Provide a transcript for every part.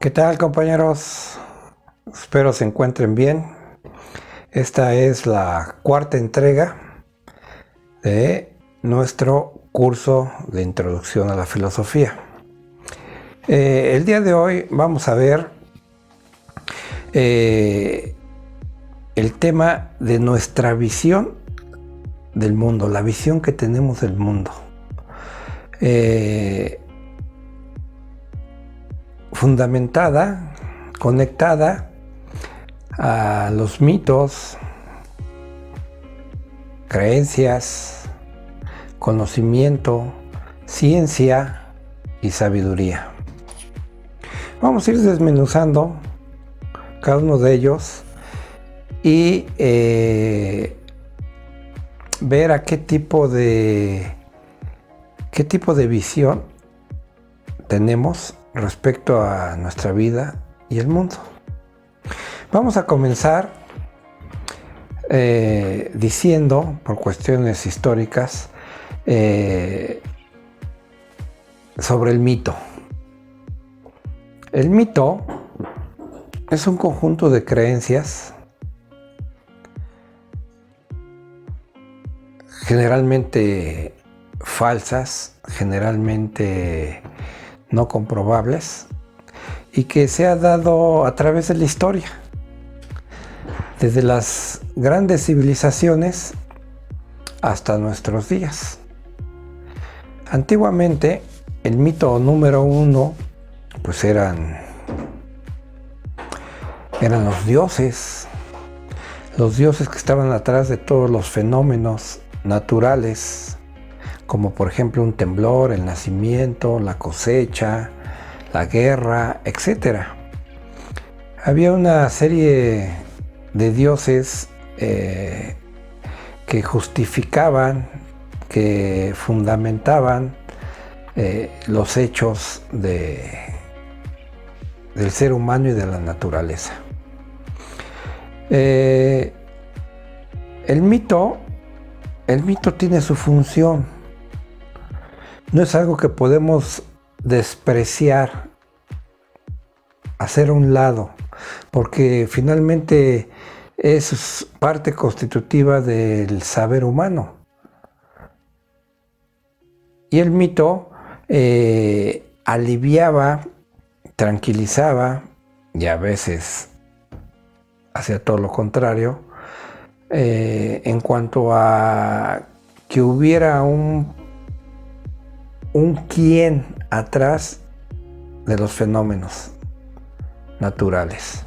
¿Qué tal, compañeros? Espero se encuentren bien. Esta es la cuarta entrega de nuestro curso de Introducción a la Filosofía. El día de hoy vamos a ver el tema de nuestra visión del mundo, la visión que tenemos del mundo. Fundamentada, conectada a los mitos, creencias, conocimiento, ciencia y sabiduría. Vamos a ir desmenuzando cada uno de ellos y ver a qué tipo de visión tenemos respecto a nuestra vida y el mundo. Vamos a comenzar diciendo, por cuestiones históricas, sobre el mito. El mito es un conjunto de creencias generalmente falsas, generalmente no comprobables, y que se ha dado a través de la historia, desde las grandes civilizaciones hasta nuestros días. Antiguamente, el mito número uno pues eran los dioses que estaban atrás de todos los fenómenos naturales, como por ejemplo un temblor, el nacimiento, la cosecha, la guerra, etc. Había una serie de dioses que justificaban, que fundamentaban los hechos del ser humano y de la naturaleza. El mito tiene su función. No es algo que podemos despreciar, hacer a un lado, porque finalmente es parte constitutiva del saber humano. Y el mito aliviaba, tranquilizaba, y a veces hacía todo lo contrario, en cuanto a que hubiera un quién atrás de los fenómenos naturales.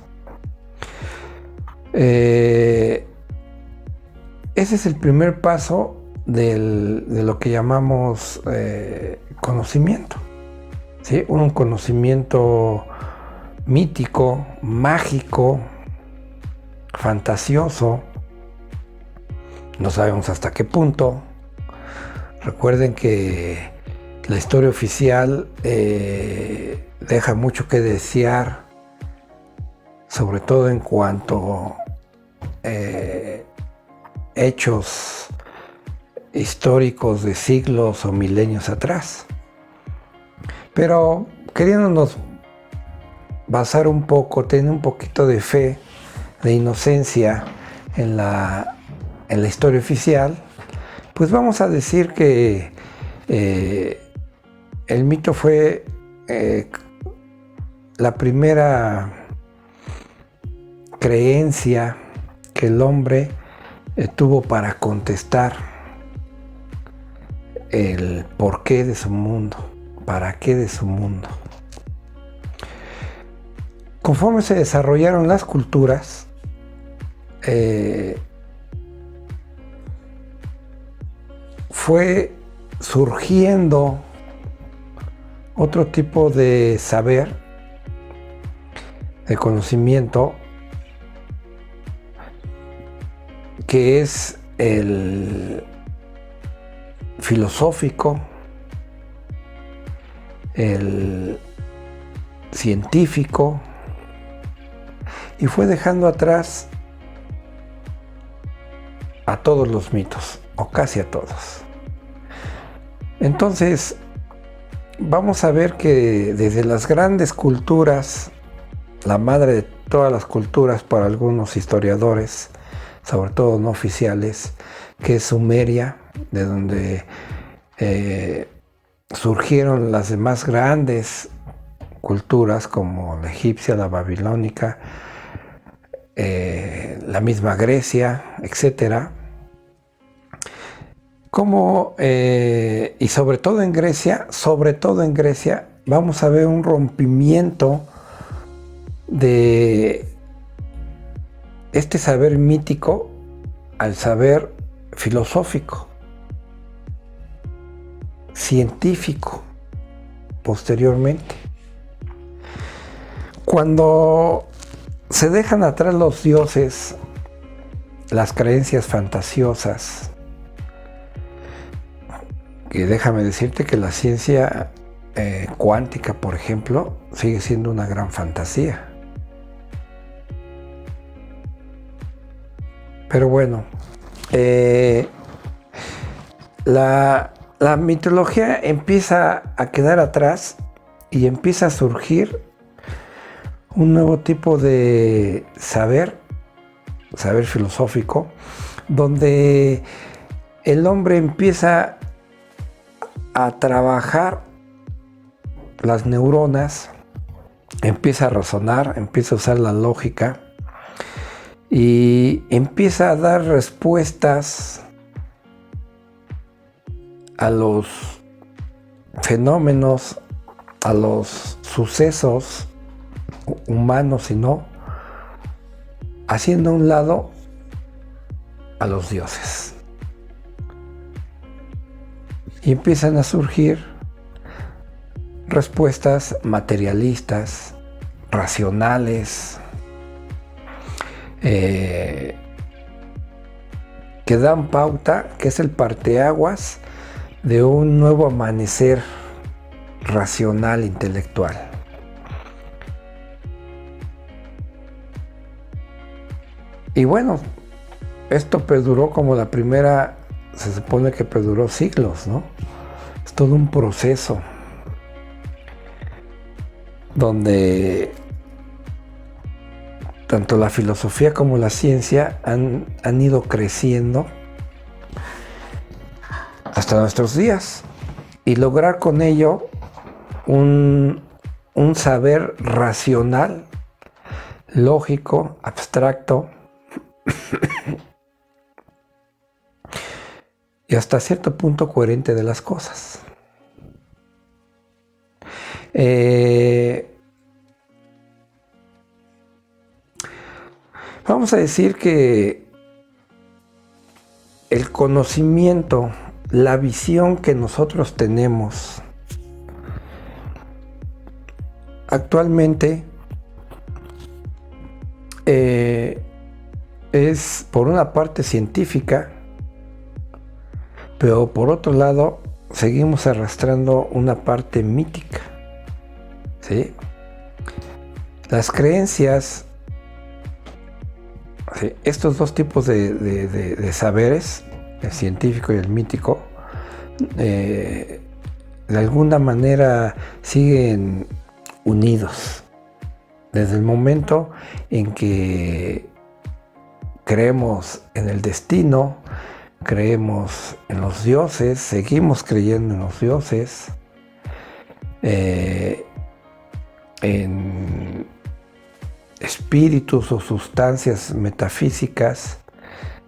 Ese es el primer paso de lo que llamamos conocimiento, ¿sí? Un conocimiento mítico, mágico, fantasioso. No sabemos hasta qué punto. Recuerden que la historia oficial deja mucho que desear, sobre todo en cuanto a hechos históricos de siglos o milenios atrás. Pero queriéndonos basar un poco, tener un poquito de fe, de inocencia en la historia oficial, pues vamos a decir que el mito fue la primera creencia que el hombre tuvo para contestar el porqué de su mundo, para qué de su mundo. Conforme se desarrollaron las culturas, fue surgiendo otro tipo de saber, de conocimiento, que es el filosófico, el científico, y fue dejando atrás a todos los mitos, o casi a todos. Entonces, vamos a ver que desde las grandes culturas la madre de todas las culturas para algunos historiadores, sobre todo no oficiales, que es Sumeria, de donde surgieron las demás grandes culturas como la egipcia, la babilónica, la misma Grecia, etcétera. Y sobre todo en Grecia, vamos a ver un rompimiento de este saber mítico al saber filosófico, científico, posteriormente. Cuando se dejan atrás los dioses, las creencias fantasiosas, que déjame decirte que la ciencia cuántica, por ejemplo, sigue siendo una gran fantasía. Pero bueno, la mitología empieza a quedar atrás y empieza a surgir un nuevo tipo de saber filosófico, donde el hombre empieza a trabajar las neuronas, empieza a razonar, empieza a usar la lógica y empieza a dar respuestas a los fenómenos, a los sucesos humanos y no, haciendo a un lado a los dioses. Y empiezan a surgir respuestas materialistas, racionales, que dan pauta, que es el parteaguas de un nuevo amanecer racional, intelectual. Y bueno, esto perduró como la primera, se supone que perduró siglos, ¿no? Es todo un proceso donde tanto la filosofía como la ciencia han ido creciendo hasta nuestros días y lograr con ello un saber racional, lógico, abstracto y hasta cierto punto coherente de las cosas. Vamos a decir que el conocimiento, la visión que nosotros tenemos actualmente es por una parte científica, pero por otro lado seguimos arrastrando una parte mítica, ¿sí? Las creencias, ¿sí? Estos dos tipos de saberes, el científico y el mítico, de alguna manera siguen unidos. Desde el momento en que creemos en el destino, creemos en los dioses, seguimos creyendo en los dioses, en espíritus o sustancias metafísicas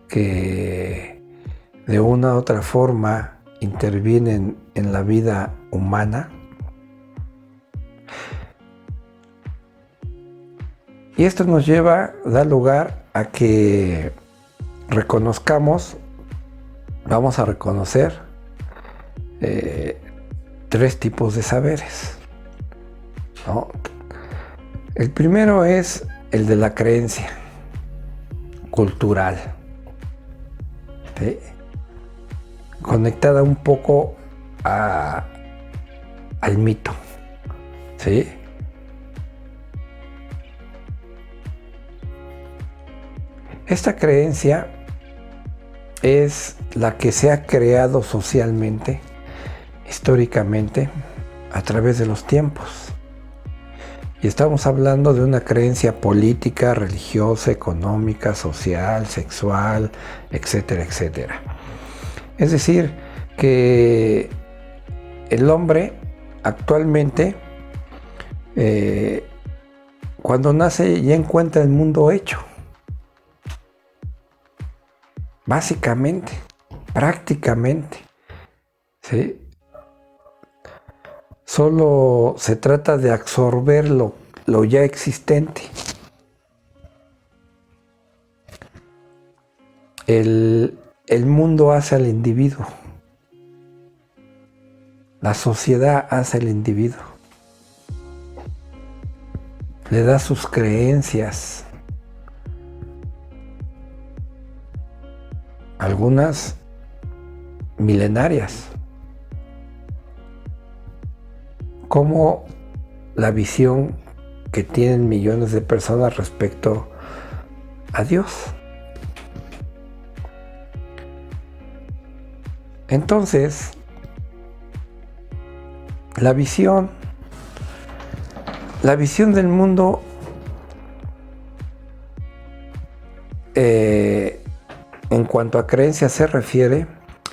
que de una u otra forma intervienen en la vida humana. Y esto nos da lugar a que vamos a reconocer tres tipos de saberes, ¿no? El primero es el de la creencia cultural, ¿sí? Conectada un poco al mito, ¿sí? Esta creencia es la que se ha creado socialmente, históricamente, a través de los tiempos. Y estamos hablando de una creencia política, religiosa, económica, social, sexual, etcétera, etcétera. Es decir, que el hombre actualmente, cuando nace, ya encuentra el mundo hecho. Básicamente, prácticamente, ¿sí? Solo se trata de absorber lo ya existente. El mundo hace al individuo. La sociedad hace al individuo. Le da sus creencias. Algunas milenarias. Como la visión que tienen millones de personas respecto a Dios. Entonces, la visión del mundo en cuanto a creencias se refiere,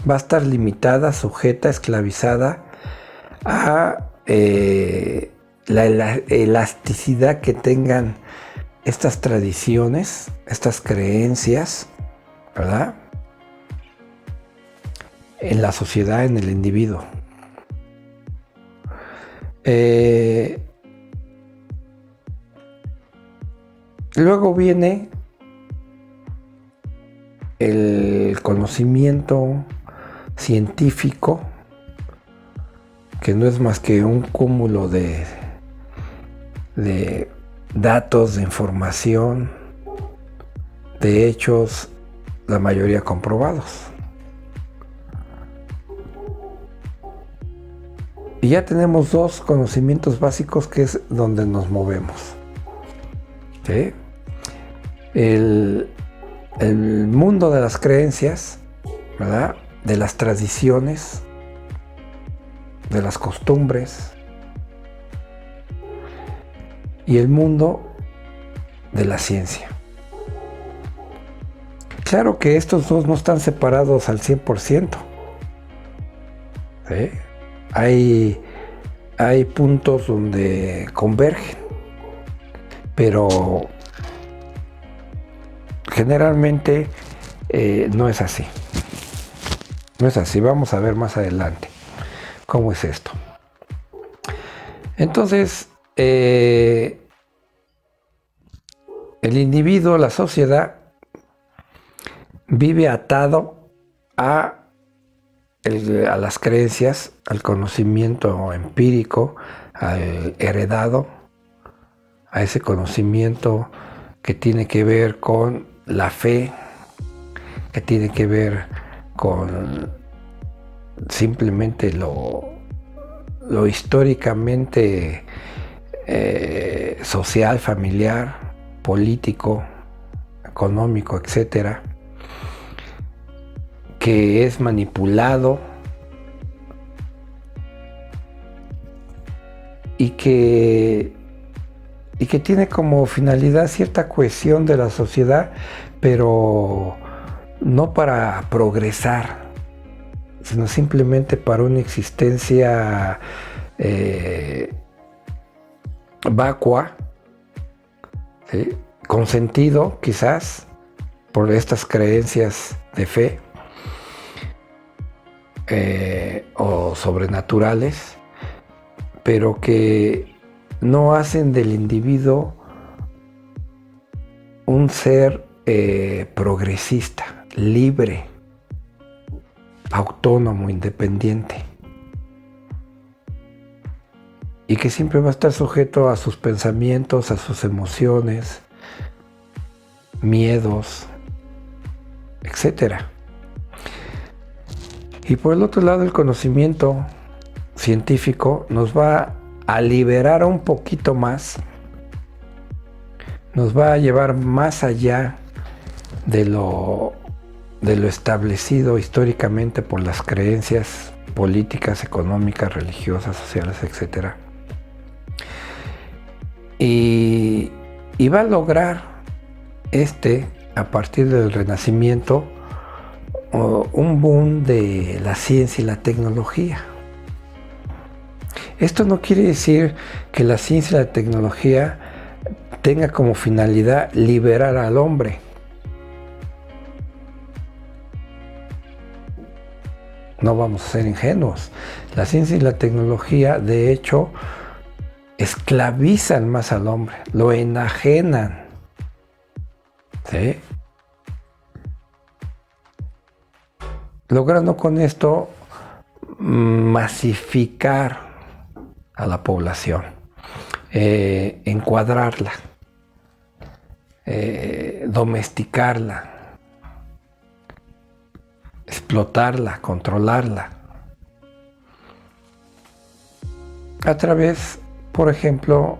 va a estar limitada, sujeta, esclavizada a la elasticidad que tengan estas tradiciones, estas creencias, ¿verdad? En la sociedad, en el individuo. Luego viene el conocimiento científico, que no es más que un cúmulo de datos, de información, de hechos, la mayoría comprobados. Y ya tenemos dos conocimientos básicos que es donde nos movemos. ¿Sí? El mundo de las creencias, ¿verdad? De las tradiciones, de las costumbres, y el mundo de la ciencia. Claro que estos dos no están separados al 100%. ¿Sí? Hay puntos donde convergen, pero generalmente no es así. No es así. Vamos a ver más adelante cómo es esto. Entonces, el individuo, la sociedad, vive atado a las creencias, al conocimiento empírico, al heredado, a ese conocimiento que tiene que ver con la fe, que tiene que ver con simplemente lo históricamente social, familiar, político, económico, etcétera, que es manipulado y que tiene como finalidad cierta cohesión de la sociedad, pero no para progresar, sino simplemente para una existencia vacua, ¿sí? Con sentido quizás por estas creencias de fe o sobrenaturales, pero que no hacen del individuo un ser progresista, libre, autónomo, independiente, y que siempre va a estar sujeto a sus pensamientos, a sus emociones, miedos, etcétera. Y por el otro lado, el conocimiento científico nos va a liberar un poquito más, nos va a llevar más allá de lo establecido históricamente por las creencias políticas, económicas, religiosas, sociales, etcétera. y, y va a lograr a partir del Renacimiento, un boom de la ciencia y la tecnología. Esto no quiere decir que la ciencia y la tecnología tenga como finalidad liberar al hombre. No vamos a ser ingenuos. La ciencia y la tecnología, de hecho, esclavizan más al hombre, lo enajenan. ¿Sí? Logrando con esto masificar a la población, encuadrarla, domesticarla, explotarla, controlarla. A través, por ejemplo,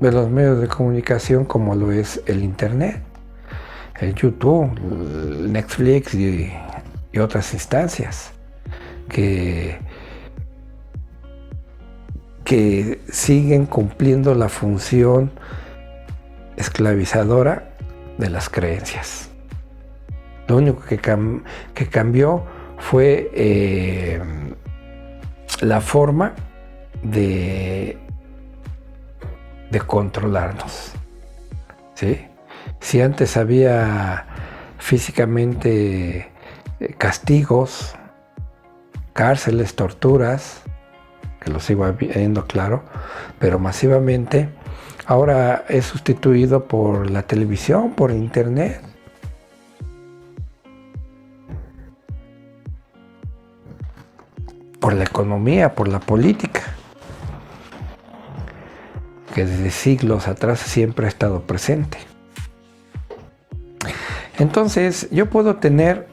de los medios de comunicación como lo es el Internet, el YouTube, el Netflix y otras instancias que siguen cumpliendo la función esclavizadora de las creencias. Lo único que cambió fue la forma de controlarnos. ¿Sí? Si antes había físicamente castigos, cárceles, torturas, que lo sigo viendo claro, pero masivamente, ahora es sustituido por la televisión, por internet. Por la economía, por la política, que desde siglos atrás siempre ha estado presente. Entonces, yo puedo tener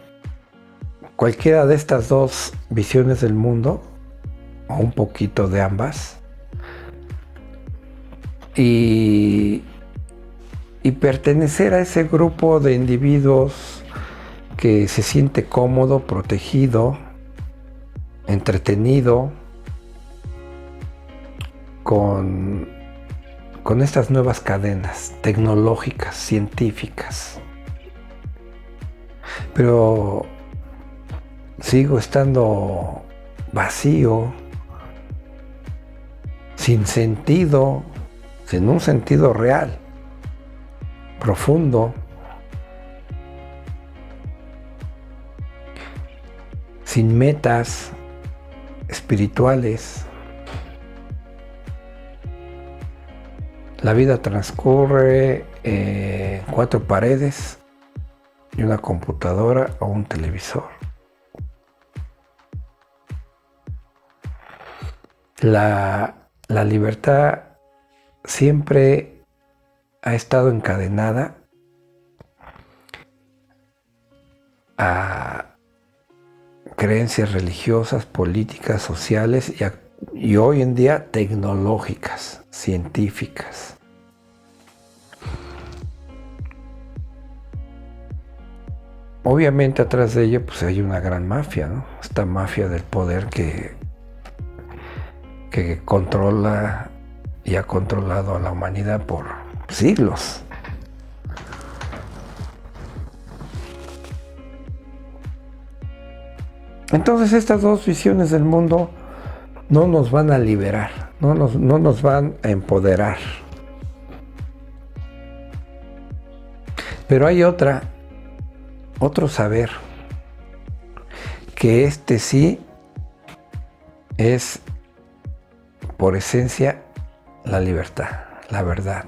cualquiera de estas dos visiones del mundo, o un poquito de ambas, y pertenecer a ese grupo de individuos que se siente cómodo, protegido, entretenido con estas nuevas cadenas tecnológicas, científicas. Pero sigo estando vacío, sin sentido, sin un sentido real, profundo, sin metas espirituales. La vida transcurre en cuatro paredes y una computadora o un televisor. La libertad siempre ha estado encadenada a creencias religiosas, políticas, sociales y hoy en día tecnológicas, científicas. Obviamente atrás de ello pues hay una gran mafia, ¿no? Esta mafia del poder que controla y ha controlado a la humanidad por siglos. Entonces estas dos visiones del mundo no nos van a liberar, no nos van a empoderar. Pero hay otro saber, que sí es por esencia la libertad, la verdad.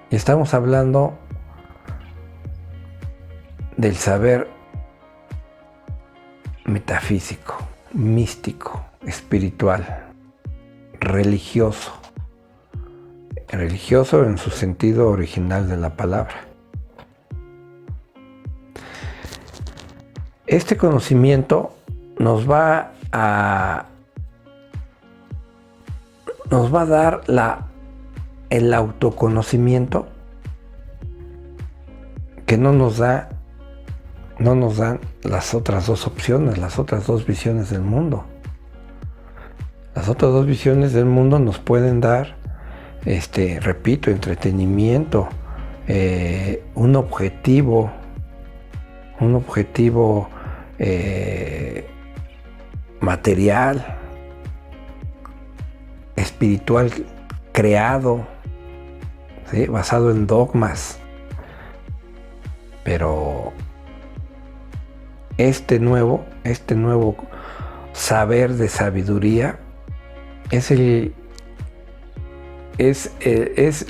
Y estamos hablando del saber metafísico, místico, espiritual, religioso en su sentido original de la palabra. Este conocimiento nos va a dar el autoconocimiento que no nos dan las otras dos opciones, las otras dos visiones del mundo. Las otras dos visiones del mundo nos pueden dar, repito, entretenimiento, un objetivo material, espiritual, creado, ¿sí? Basado en dogmas. Pero este nuevo saber de sabiduría es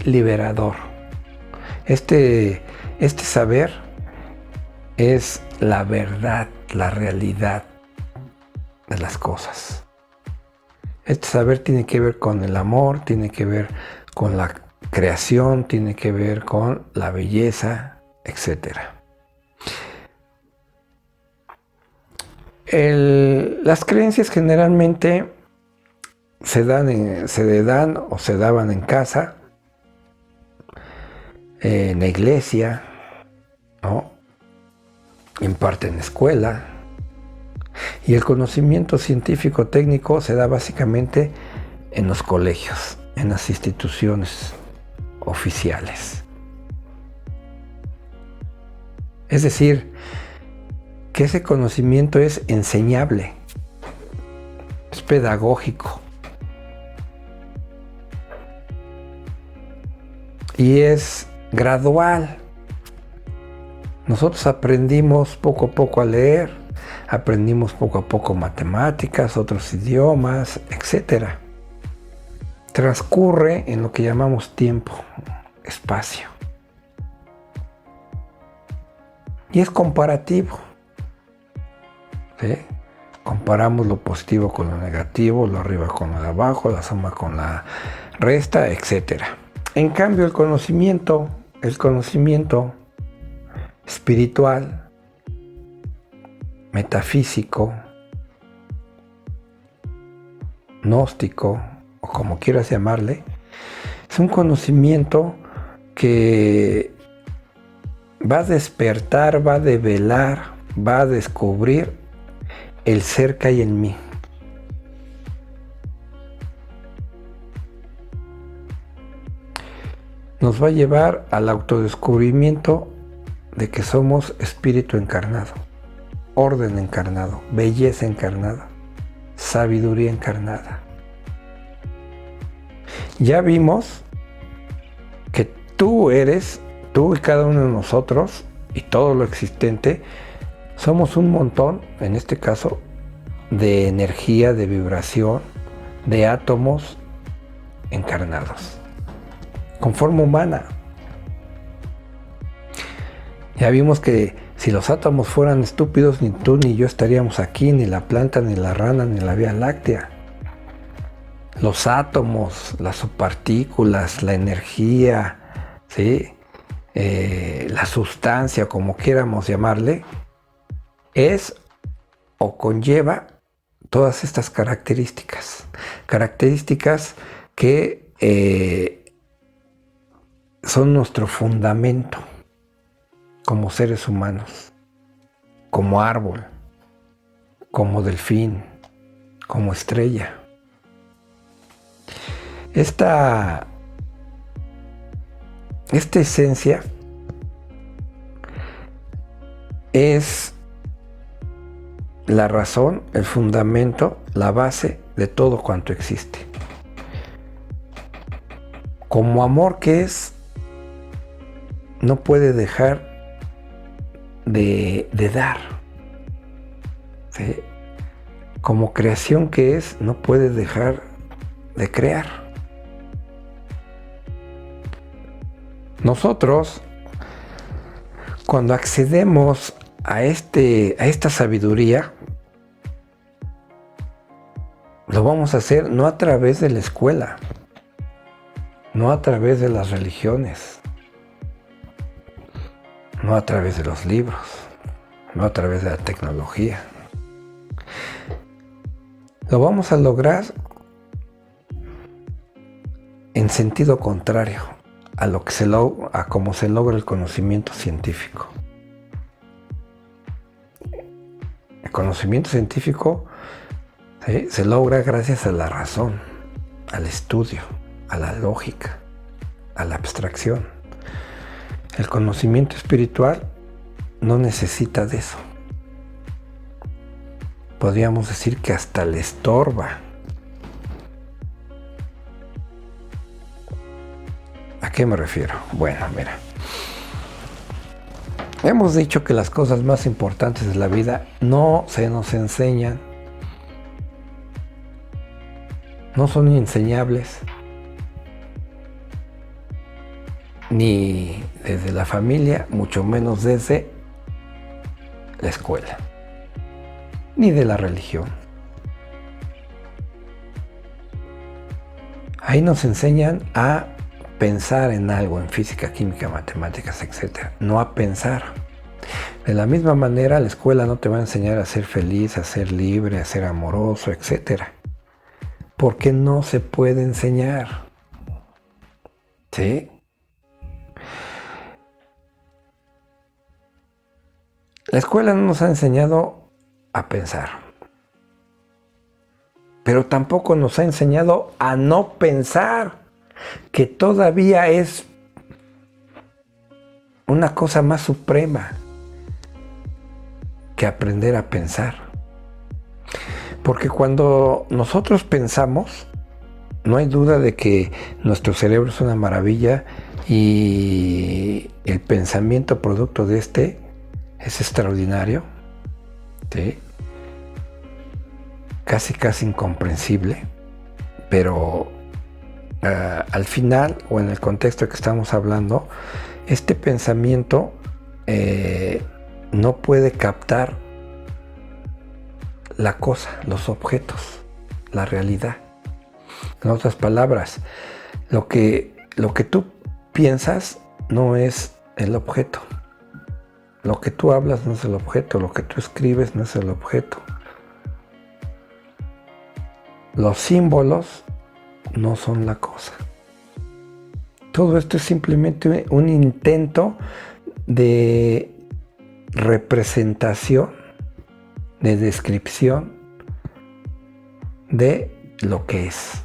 liberador. Este saber es la verdad, la realidad de las cosas. Este saber tiene que ver con el amor, tiene que ver con la creación, tiene que ver con la belleza, etc. Las creencias generalmente se dan o se daban en casa, en la iglesia, ¿no? En parte en la escuela. Y el conocimiento científico técnico se da básicamente en los colegios, en las instituciones oficiales. Es decir, que ese conocimiento es enseñable, es pedagógico y es gradual. Nosotros aprendimos poco a poco a leer, aprendimos poco a poco matemáticas, otros idiomas, etc. Transcurre en lo que llamamos tiempo, espacio. Y es comparativo. ¿Sí? Comparamos lo positivo con lo negativo, lo arriba con lo de abajo, la suma con la resta, etc. En cambio, el conocimiento espiritual, metafísico, gnóstico, o como quieras llamarle, es un conocimiento que va a despertar, va a develar, va a descubrir el ser que hay en mí. Nos va a llevar al autodescubrimiento de que somos espíritu encarnado, orden encarnado, belleza encarnada, sabiduría encarnada. Ya vimos que tú y cada uno de nosotros, y todo lo existente, somos un montón, en este caso, de energía, de vibración, de átomos encarnados, con forma humana. Ya vimos que si los átomos fueran estúpidos, ni tú ni yo estaríamos aquí, ni la planta, ni la rana, ni la Vía Láctea. Los átomos, las subpartículas, la energía, ¿sí? La sustancia, como quieramos llamarle, es o conlleva todas estas características que son nuestro fundamento como seres humanos, como árbol, como delfín, como estrella. Esta esencia es la razón, el fundamento, la base de todo cuanto existe. Como amor que es, no puede dejar de dar. ¿Sí? Como creación que es, no puede dejar de crear. Nosotros, cuando accedemos a esta sabiduría, lo vamos a hacer no a través de la escuela, no a través de las religiones, no a través de los libros, no a través de la tecnología. Lo vamos a lograr en sentido contrario a cómo se logra el conocimiento científico. El conocimiento científico ¿sí? Se logra gracias a la razón, al estudio, a la lógica, a la abstracción. El conocimiento espiritual no necesita de eso. Podríamos decir que hasta le estorba. ¿A qué me refiero? Bueno, mira. Hemos dicho que las cosas más importantes de la vida no se nos enseñan, no son enseñables, ni desde la familia, mucho menos desde la escuela, ni de la religión. Ahí nos enseñan a pensar en algo, en física, química, matemáticas, etc. No a pensar. De la misma manera, la escuela no te va a enseñar a ser feliz, a ser libre, a ser amoroso, etc. Porque no se puede enseñar. ¿Sí? La escuela no nos ha enseñado a pensar. Pero tampoco nos ha enseñado a no pensar, que todavía es una cosa más suprema que aprender a pensar. Porque cuando nosotros pensamos, no hay duda de que nuestro cerebro es una maravilla y el pensamiento producto de este es extraordinario, ¿sí? Casi incomprensible, pero al final, o en el contexto que estamos hablando, este pensamiento no puede captar la cosa, los objetos, la realidad. En otras palabras, lo que tú piensas no es el objeto. Lo que tú hablas no es el objeto, lo que tú escribes no es el objeto. Los símbolos no son la cosa. Todo esto es simplemente un intento de representación, de descripción de lo que es.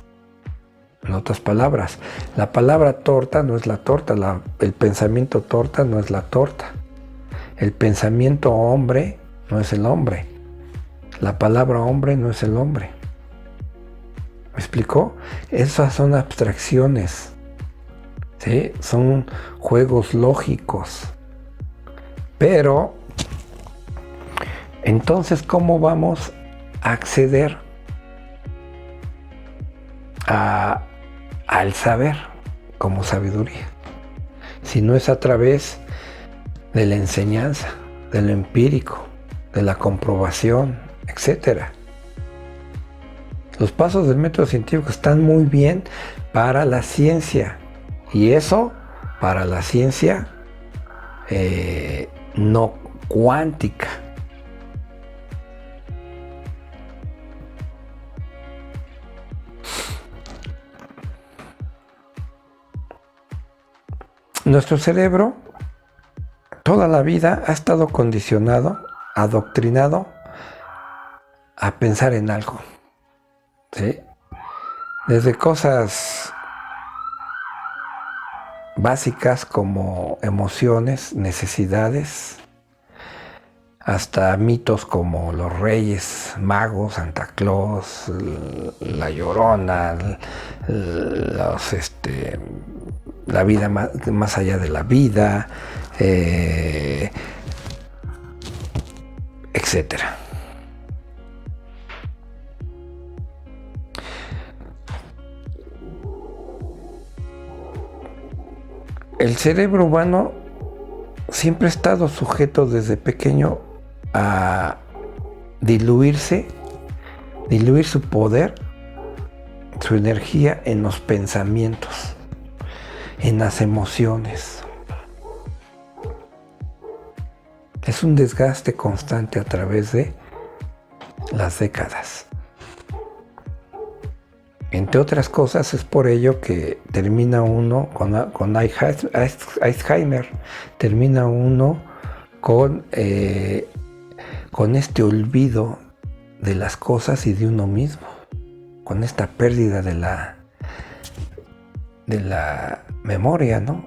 En otras palabras, la palabra torta no es la torta, el pensamiento torta no es la torta. El pensamiento hombre no es el hombre. La palabra hombre no es el hombre. ¿Me explicó? Esas son abstracciones, ¿sí? Son juegos lógicos. Pero, entonces, ¿cómo vamos a acceder al saber como sabiduría? Si no es a través de la enseñanza, de lo empírico, de la comprobación, etcétera. Los pasos del método científico están muy bien para la ciencia, y eso para la ciencia no cuántica. Nuestro cerebro toda la vida ha estado condicionado, adoctrinado a pensar en algo. ¿Sí? Desde cosas básicas como emociones, necesidades, hasta mitos como los Reyes Magos, Santa Claus, la Llorona, la vida más allá de la vida, etcétera. El cerebro humano siempre ha estado sujeto desde pequeño a diluir su poder, su energía en los pensamientos, en las emociones. Es un desgaste constante a través de las décadas. Entre otras cosas, es por ello que termina uno con Alzheimer, termina uno con este olvido de las cosas y de uno mismo, con esta pérdida de la memoria, ¿no?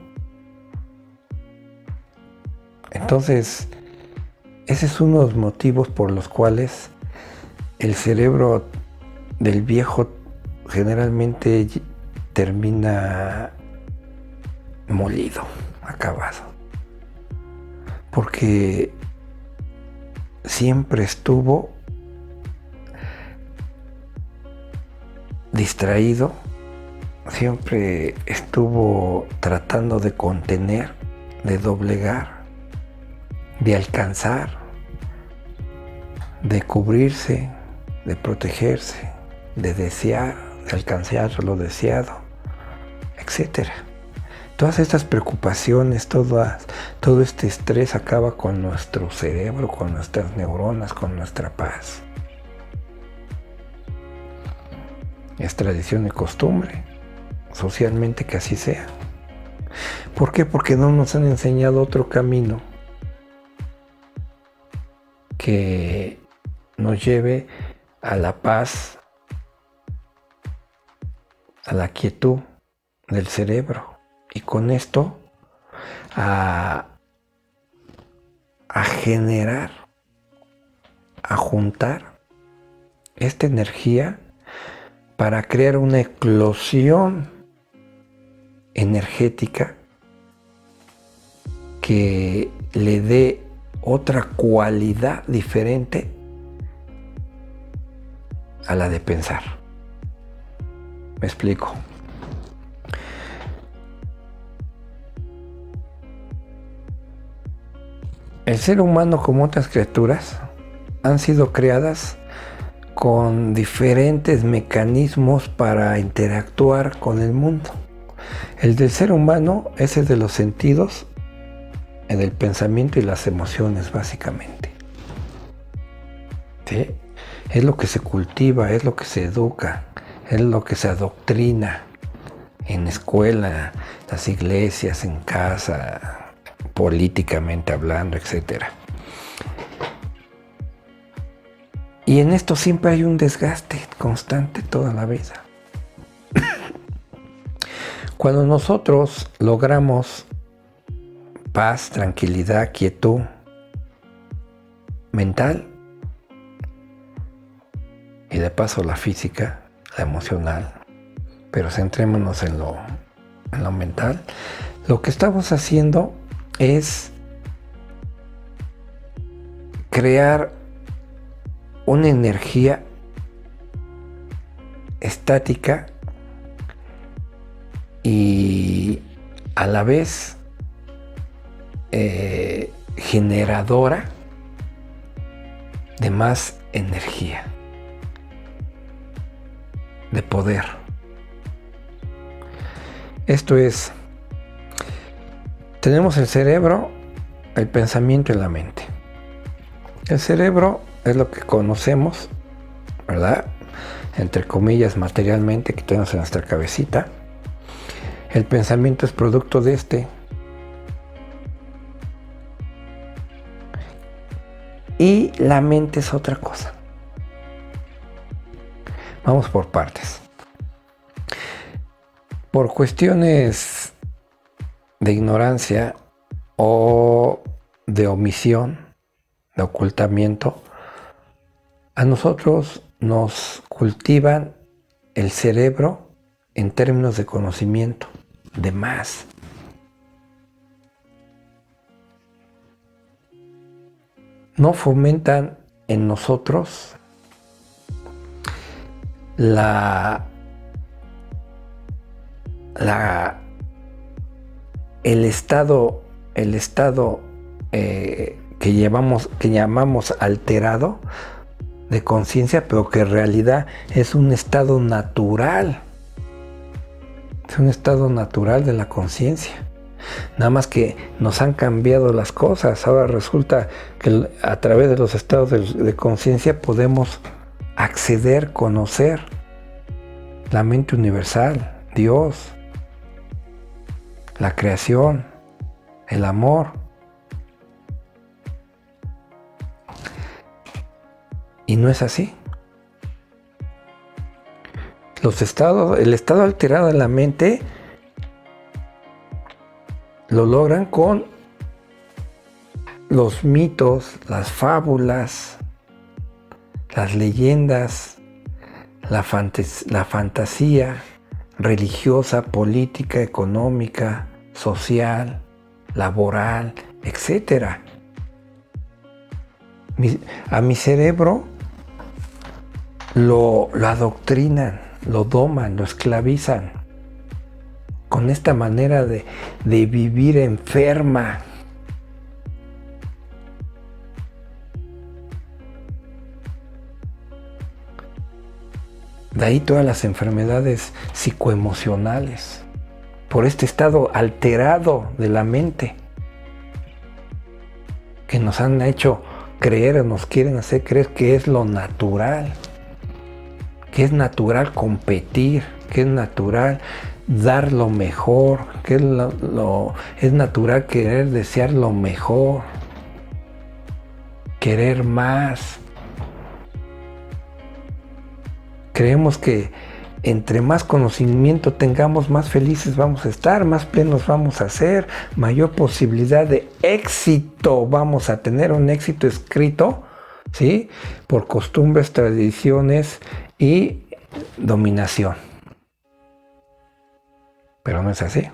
Entonces, ese es uno de los motivos por los cuales el cerebro del viejo generalmente termina molido, acabado, porque siempre estuvo distraído, siempre estuvo tratando de contener, de doblegar, de alcanzar, de cubrirse, de protegerse, de desear, de alcanzar lo deseado, etc. Todas estas preocupaciones, todo este estrés acaba con nuestro cerebro, con nuestras neuronas, con nuestra paz. Es tradición y costumbre, socialmente, que así sea. ¿Por qué? Porque no nos han enseñado otro camino que nos lleve a la paz, a la quietud del cerebro, y con esto a generar, a juntar esta energía para crear una eclosión energética que le dé otra cualidad diferente a la de pensar. Me explico. El ser humano, como otras criaturas, han sido creadas con diferentes mecanismos para interactuar con el mundo. El del ser humano es el de los sentidos, el del pensamiento y las emociones, básicamente. ¿Sí? Es lo que se cultiva, es lo que se educa, es lo que se adoctrina en escuela, las iglesias, en casa, políticamente hablando, etc. Y en esto siempre hay un desgaste constante toda la vida. Cuando nosotros logramos paz, tranquilidad, quietud mental, y de paso la física, la emocional, pero centrémonos en lo mental, lo que estamos haciendo es crear una energía estática y a la vez generadora de más energía, de poder. Esto es, tenemos el cerebro, el pensamiento y la mente. El cerebro es lo que conocemos, ¿verdad? Entre comillas, materialmente, que tenemos en nuestra cabecita. El pensamiento es producto de este. Y la mente es otra cosa. Vamos por partes. Por cuestiones de ignorancia o de omisión, de ocultamiento, a nosotros nos cultivan el cerebro en términos de conocimiento, de más. No fomentan en nosotros el estado que llamamos alterado de conciencia, pero que en realidad es un estado natural. Es un estado natural de la conciencia. Nada más que nos han cambiado las cosas. Ahora resulta que a través de los estados de conciencia podemos acceder, conocer la mente universal, Dios, la creación, el amor. Y no es así. El estado alterado de la mente lo logran con los mitos, las fábulas, las leyendas, la fantasía religiosa, política, económica, social, laboral, etc. A mi cerebro lo adoctrinan, lo doman, lo esclavizan con esta manera de vivir enferma. De ahí todas las enfermedades psicoemocionales, por este estado alterado de la mente, que nos han hecho creer o nos quieren hacer creer que es lo natural, que es natural competir, que es natural dar lo mejor, que es natural querer desear lo mejor, querer más. Creemos que entre más conocimiento tengamos, más felices vamos a estar, más plenos vamos a ser, mayor posibilidad de éxito vamos a tener, un éxito escrito, ¿sí?, por costumbres, tradiciones y dominación. Pero no es así.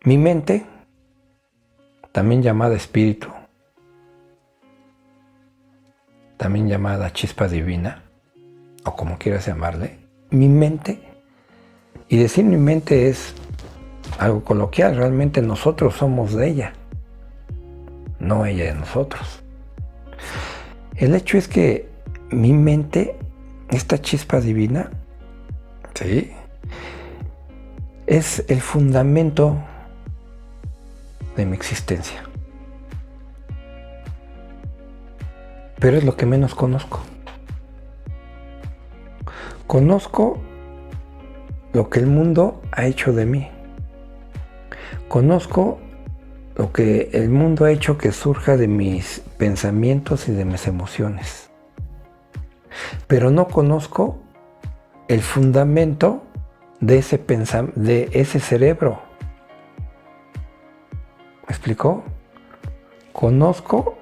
Mi mente, también llamada espíritu, también llamada chispa divina, o como quieras llamarle, mi mente, y decir mi mente es algo coloquial, realmente nosotros somos de ella, no ella de nosotros. El hecho es que mi mente, esta chispa divina, ¿sí?, es el fundamento de mi existencia. Pero es lo que menos conozco. Conozco lo que el mundo ha hecho de mí. Conozco lo que el mundo ha hecho que surja de mis pensamientos y de mis emociones. Pero no conozco el fundamento de ese cerebro. ¿Me explicó? Conozco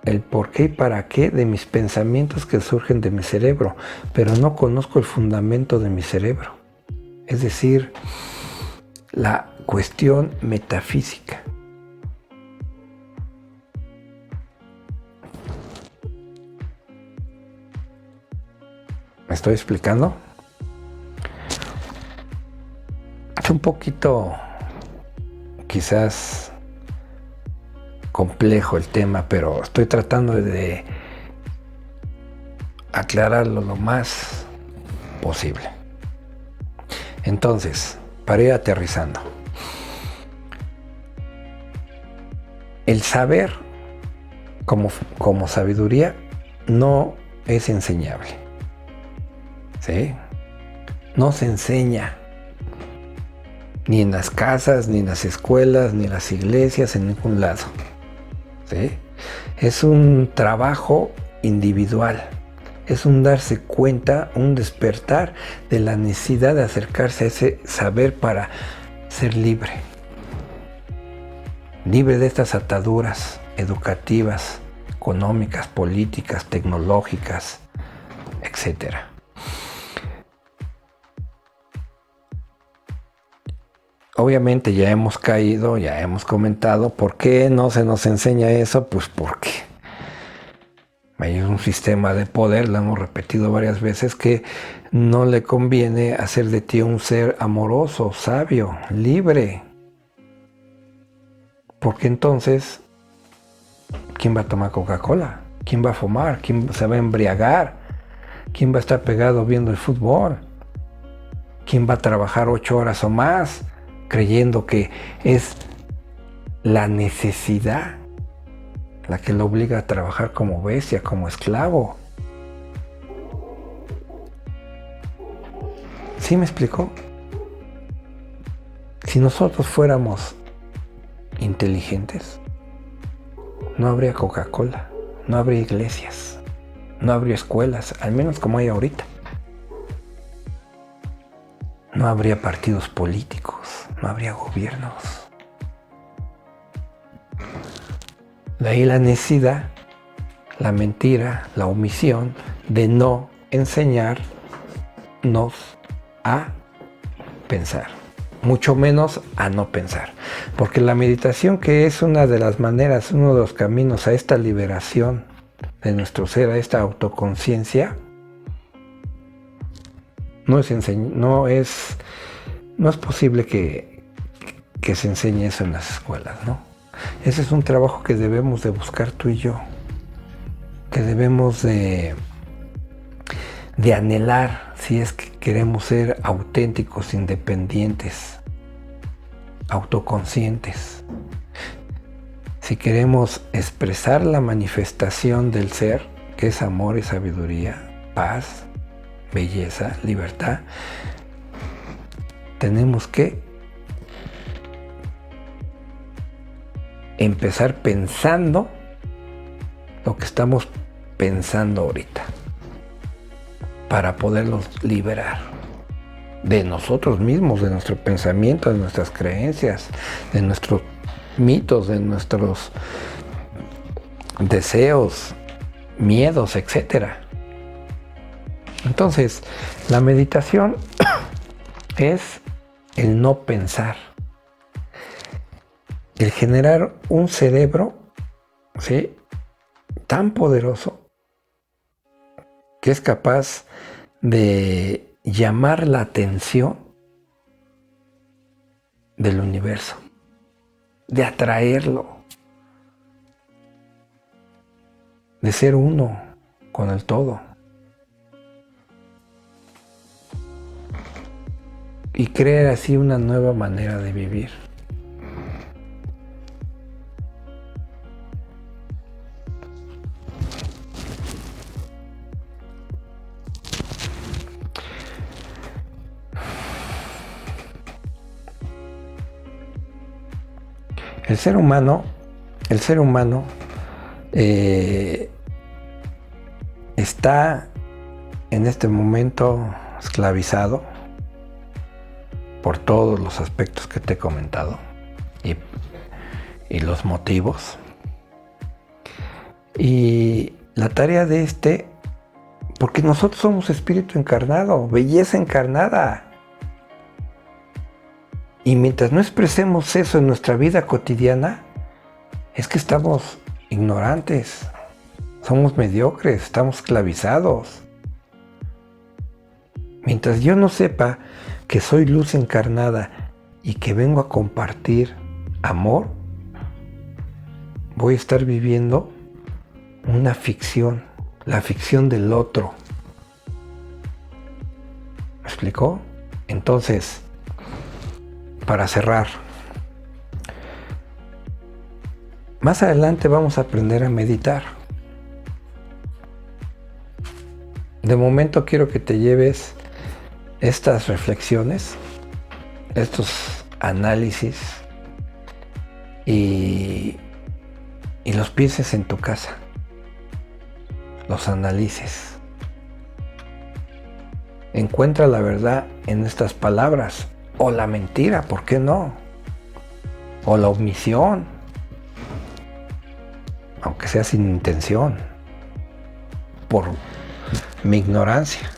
el por qué y para qué de mis pensamientos que surgen de mi cerebro, pero no conozco el fundamento de mi cerebro. Es decir, la cuestión metafísica. ¿Me estoy explicando? Es un poquito, quizás, complejo el tema, pero estoy tratando de aclararlo lo más posible. Entonces, para ir aterrizando, el saber como sabiduría no es enseñable, ¿sí? No se enseña ni en las casas, ni en las escuelas, ni en las iglesias, en ningún lado, ¿sí? Es un trabajo individual, es un darse cuenta, un despertar de la necesidad de acercarse a ese saber para ser libre. Libre de estas ataduras educativas, económicas, políticas, tecnológicas, etc. Obviamente ya hemos caído, ya hemos comentado, ¿por qué no se nos enseña eso? Pues porque hay un sistema de poder, lo hemos repetido varias veces, que no le conviene hacer de ti un ser amoroso, sabio, libre. Porque entonces, ¿quién va a tomar Coca-Cola? ¿Quién va a fumar? ¿Quién se va a embriagar? ¿Quién va a estar pegado viendo el fútbol? ¿Quién va a trabajar 8 horas o más creyendo que es la necesidad la que lo obliga a trabajar como bestia, como esclavo? ¿Sí me explicó? Si nosotros fuéramos inteligentes, no habría Coca-Cola, no habría iglesias, no habría escuelas, al menos como hay ahorita. No habría partidos políticos, no habría gobiernos. De ahí la necesidad, la mentira, la omisión de no enseñarnos a pensar, mucho menos a no pensar. Porque la meditación, que es una de las maneras, uno de los caminos a esta liberación de nuestro ser, a esta autoconciencia, no es posible que se enseñe eso en las escuelas, ¿no? Ese es un trabajo que debemos de buscar tú y yo, que debemos de anhelar si es que queremos ser auténticos, independientes, autoconscientes. Si queremos expresar la manifestación del ser, que es amor y sabiduría, paz, belleza, libertad, tenemos que empezar pensando lo que estamos pensando ahorita, para poderlos liberar de nosotros mismos, de nuestro pensamiento, de nuestras creencias, de nuestros mitos, de nuestros deseos, miedos, etc. Entonces, la meditación es el no pensar, el generar un cerebro, ¿sí?, tan poderoso que es capaz de llamar la atención del universo, de atraerlo, de ser uno con el todo. Y crear así una nueva manera de vivir. El ser humano está en este momento esclavizado por todos los aspectos que te he comentado y los motivos. Y la tarea de porque nosotros somos espíritu encarnado, belleza encarnada. Y mientras no expresemos eso en nuestra vida cotidiana, es que estamos ignorantes, somos mediocres, estamos esclavizados. Mientras yo no sepa que soy luz encarnada y que vengo a compartir amor, voy a estar viviendo una ficción, la ficción del otro. ¿Me explicó? Entonces, para cerrar, más adelante vamos a aprender a meditar. De momento quiero que te lleves estas reflexiones, estos análisis y los pienses en tu casa, los analices. Encuentra la verdad en estas palabras, o la mentira, ¿por qué no? O la omisión, aunque sea sin intención, por mi ignorancia.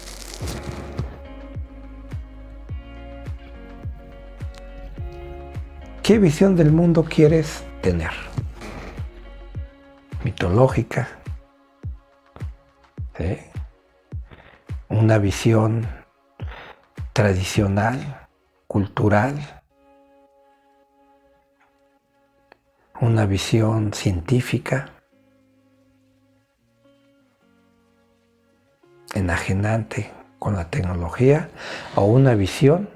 ¿Qué visión del mundo quieres tener? Mitológica, ¿sí? Una visión tradicional, cultural, una visión científica, enajenante con la tecnología, o una visión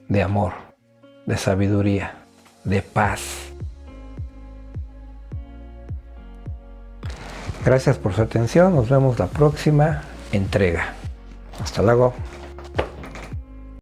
de amor, de sabiduría, de paz. Gracias por su atención, nos vemos la próxima entrega. Hasta luego.